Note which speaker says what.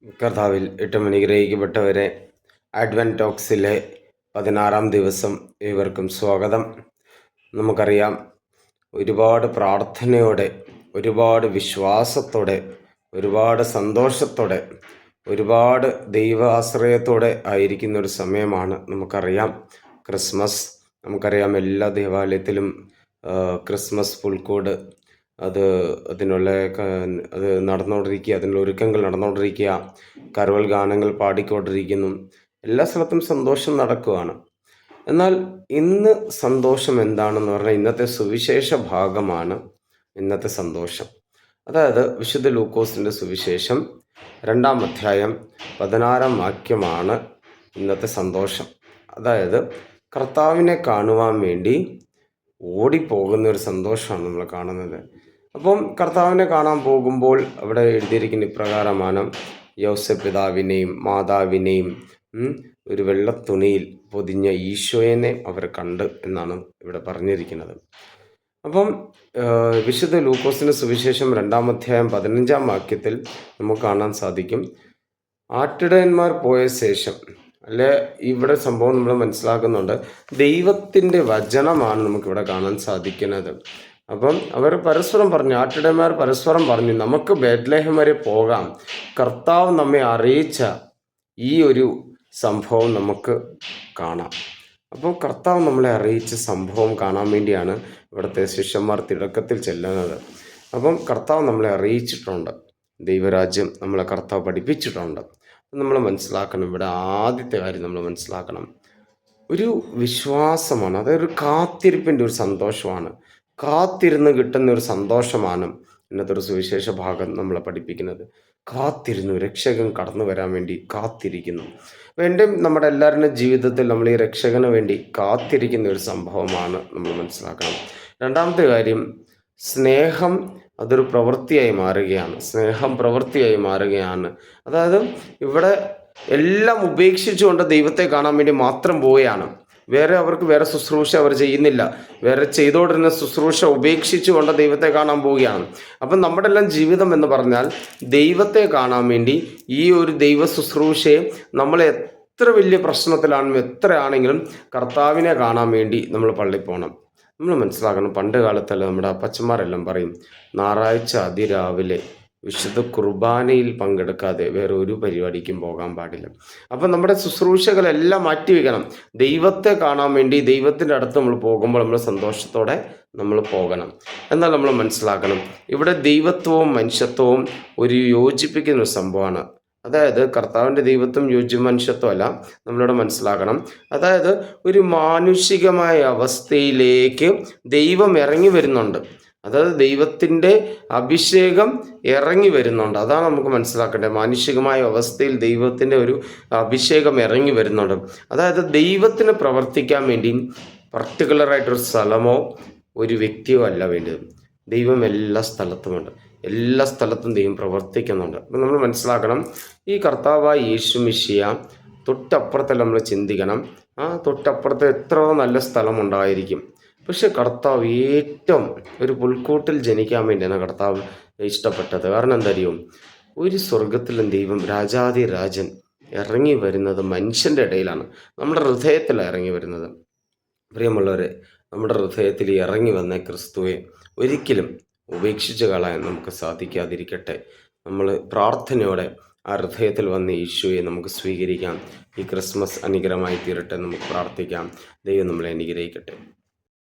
Speaker 1: കർത്താവിൽ ഏറ്റവും അനുഗ്രഹിക്കപ്പെട്ടവരെ, അഡ്വൻറ്റ് ടോക്സിലെ 16-ാം ദിവസം ഏവർക്കും സ്വാഗതം. നമുക്കറിയാം, ഒരുപാട് പ്രാർത്ഥനയോടെ, ഒരുപാട് വിശ്വാസത്തോടെ, ഒരുപാട് സന്തോഷത്തോടെ, ഒരുപാട് ദൈവാശ്രയത്തോടെ ആയിരിക്കുന്ന ഒരു സമയമാണ്. നമുക്കറിയാം ക്രിസ്മസ്. നമുക്കറിയാം എല്ലാ ദേവാലയത്തിലും ക്രിസ്മസ് പുൽക്കൂട് അതിനുള്ള അത് നടന്നുകൊണ്ടിരിക്കുക, അതിനുള്ള ഒരുക്കങ്ങൾ നടന്നുകൊണ്ടിരിക്കുക, കരോൾ ഗാനങ്ങൾ പാടിക്കൊണ്ടിരിക്കുന്നു. എല്ലാ സ്ഥലത്തും സന്തോഷം നടക്കുകയാണ്. എന്നാൽ ഇന്ന് സന്തോഷം എന്താണെന്ന് പറഞ്ഞാൽ, ഇന്നത്തെ സുവിശേഷ ഭാഗമാണ് ഇന്നത്തെ സന്തോഷം. അതായത് വിശുദ്ധ ലൂക്കോസിൻ്റെ സുവിശേഷം 2-ാം അധ്യായം 16-ാം വാക്യമാണ് ഇന്നത്തെ സന്തോഷം. അതായത് കർത്താവിനെ കാണുവാൻ വേണ്ടി ഓടിപ്പോകുന്ന ഒരു സന്തോഷമാണ് നമ്മൾ കാണുന്നത്. അപ്പം കർത്താവിനെ കാണാൻ പോകുമ്പോൾ അവിടെ എഴുതിയിരിക്കുന്ന ഇപ്രകാരമാണ്: യോസേപ്പ് പിതാവിനെയും മാതാവിനെയും ഒരു വെള്ളത്തുണിയിൽ പൊതിഞ്ഞ ഈശോയെ അവർ കണ്ട് എന്നാണ് ഇവിടെ പറഞ്ഞിരിക്കുന്നത്. അപ്പം വിശുദ്ധ ലൂക്കോസിൻ്റെ സുവിശേഷം 2-ാം അധ്യായം 15-ാം വാക്യത്തിൽ നമുക്ക് കാണാൻ സാധിക്കും, ആട്ടിടയന്മാർ പോയ ശേഷം, അല്ലെ ഇവിടെ സംഭവം നമ്മൾ മനസ്സിലാക്കുന്നുണ്ട്, ദൈവത്തിൻ്റെ വചനമാണ് നമുക്കിവിടെ കാണാൻ സാധിക്കുന്നത്. അപ്പം അവർ പരസ്പരം പറഞ്ഞു, ആട്ടിടയന്മാർ പരസ്പരം പറഞ്ഞു, നമുക്ക് ബേത്ലഹേം വരെ പോകാം, കർത്താവ് നമ്മെ അറിയിച്ച ഈ ഒരു സംഭവം നമുക്ക് കാണാം. അപ്പോൾ കർത്താവ് നമ്മളെ അറിയിച്ച സംഭവം കാണാൻ വേണ്ടിയാണ് ഇവിടുത്തെ ശിഷ്യന്മാർ തിടക്കത്തിൽ ചെല്ലുന്നത്. അപ്പം കർത്താവ് നമ്മളെ അറിയിച്ചിട്ടുണ്ട്, ദൈവരാജ്യം നമ്മളെ കർത്താവ് പഠിപ്പിച്ചിട്ടുണ്ട്. നമ്മൾ മനസ്സിലാക്കണം, ഇവിടെ ആദ്യത്തെ കാര്യം നമ്മൾ മനസ്സിലാക്കണം, ഒരു വിശ്വാസമാണ്, അതൊരു കാത്തിരിപ്പിൻ്റെ ഒരു സന്തോഷമാണ്, കാത്തിരുന്ന് കിട്ടുന്ന ഒരു സന്തോഷമാണ് ഇന്നത്തെ ഒരു സുവിശേഷ ഭാഗം നമ്മളെ പഠിപ്പിക്കുന്നത്. കാത്തിരുന്നു, രക്ഷകൻ കടന്നു വരാൻ വേണ്ടി കാത്തിരിക്കുന്നു. വീണ്ടും നമ്മുടെ എല്ലാവരുടെയും ജീവിതത്തിൽ നമ്മൾ ഈ രക്ഷകന് വേണ്ടി കാത്തിരിക്കുന്ന ഒരു സംഭവമാണ് നമ്മൾ മനസ്സിലാക്കണം. രണ്ടാമത്തെ കാര്യം, സ്നേഹം അതൊരു പ്രവൃത്തിയായി മാറുകയാണ്. സ്നേഹം പ്രവൃത്തിയായി മാറുകയാണ്. അതായത് ഇവിടെ എല്ലാം ഉപേക്ഷിച്ചുകൊണ്ട് ദൈവത്തെ കാണാൻ വേണ്ടി മാത്രം പോവുകയാണ്. അവർക്ക് വേറെ ശുശ്രൂഷ അവർ ചെയ്യുന്നില്ല. വേറെ ചെയ്തുകൊണ്ടിരുന്ന ശുശ്രൂഷ ഉപേക്ഷിച്ചുകൊണ്ട് ദൈവത്തെ കാണാൻ പോവുകയാണ്. അപ്പം നമ്മുടെ എല്ലാം ജീവിതം എന്ന് പറഞ്ഞാൽ ദൈവത്തെ കാണാൻ വേണ്ടി, ഈ ഒരു ദൈവ ശുശ്രൂഷയെ നമ്മൾ എത്ര വലിയ പ്രശ്നത്തിലാണെങ്കിലും എത്രയാണെങ്കിലും കർത്താവിനെ കാണാൻ വേണ്ടി നമ്മൾ പള്ളിയിൽ പോകണം. നമ്മൾ മനസ്സിലാക്കണം, പണ്ട് കാലത്തല്ല നമ്മുടെ അപ്പച്ചന്മാരെല്ലാം പറയും, ഞായറാഴ്ച അതിരാവിലെ വിശുദ്ധ കുർബാനയിൽ പങ്കെടുക്കാതെ വേറെ ഒരു പരിപാടിക്കും പോകാൻ പാടില്ല. അപ്പം നമ്മുടെ ശുശ്രൂഷകളെല്ലാം മാറ്റിവെക്കണം. ദൈവത്തെ കാണാൻ വേണ്ടി ദൈവത്തിൻ്റെ അടുത്ത് നമ്മൾ പോകുമ്പോൾ നമ്മൾ സന്തോഷത്തോടെ നമ്മൾ പോകണം. എന്നാൽ നമ്മൾ മനസ്സിലാക്കണം, ഇവിടെ ദൈവത്വവും മനുഷ്യത്വവും ഒരു യോജിപ്പിക്കുന്ന ഒരു സംഭവമാണ്. അതായത് കർത്താവിൻ്റെ ദൈവത്വം മനുഷ്യത്വമല്ല, നമ്മളിവിടെ മനസ്സിലാക്കണം. അതായത് ഒരു മാനുഷികമായ അവസ്ഥയിലേക്ക് ദൈവം ഇറങ്ങി വരുന്നുണ്ട്. അതായത് ദൈവത്തിൻ്റെ അഭിഷേകം ഇറങ്ങി വരുന്നുണ്ട്. അതാണ് നമുക്ക് മനസ്സിലാക്കേണ്ടത്. മാനുഷികമായ അവസ്ഥയിൽ ദൈവത്തിൻ്റെ ഒരു അഭിഷേകം ഇറങ്ങി വരുന്നുണ്ട്. അതായത് ദൈവത്തിന് പ്രവർത്തിക്കാൻ വേണ്ടി പർട്ടിക്കുലറായിട്ടൊരു സ്ഥലമോ ഒരു വ്യക്തിയോ അല്ല വേണ്ടത്. ദൈവം എല്ലാ സ്ഥലത്തുമുണ്ട്. എല്ലാ സ്ഥലത്തും ദൈവം പ്രവർത്തിക്കുന്നുണ്ട്. അപ്പം നമ്മൾ മനസ്സിലാക്കണം, ഈ കർത്താവായ യേശു മിശിഹ തൊട്ടപ്പുറത്തല്ല നമ്മൾ ചിന്തിക്കണം. തൊട്ടപ്പുറത്ത് എത്രയോ നല്ല സ്ഥലമുണ്ടായിരിക്കും. പക്ഷെ കർത്താവ് ഏറ്റവും ഒരു പുൽക്കൂട്ടിൽ ജനിക്കാൻ വേണ്ടിയാണ് കർത്താവ് ഇഷ്ടപ്പെട്ടത്. കാരണം എന്തറിയും, ഒരു സ്വർഗത്തിലും ദൈവം രാജാതി രാജൻ ഇറങ്ങി വരുന്നത് മനുഷ്യൻ്റെ ഇടയിലാണ്, നമ്മുടെ ഹൃദയത്തിലാണ് ഇറങ്ങി വരുന്നത്. പ്രിയമുള്ളവരെ, നമ്മുടെ ഹൃദയത്തിൽ ഇറങ്ങി വന്ന ക്രിസ്തുവെ ഒരിക്കലും ഉപേക്ഷിച്ച് കളയാൻ നമുക്ക് സാധിക്കാതിരിക്കട്ടെ. നമ്മൾ പ്രാർത്ഥനയോടെ ആ ഹൃദയത്തിൽ വന്ന യേശുവെ നമുക്ക് സ്വീകരിക്കാം. ഈ ക്രിസ്മസ് അനുഗ്രഹമായി തീരട്ടെ. നമുക്ക് പ്രാർത്ഥിക്കാം. ദൈവം നമ്മളെ അനുഗ്രഹിക്കട്ടെ.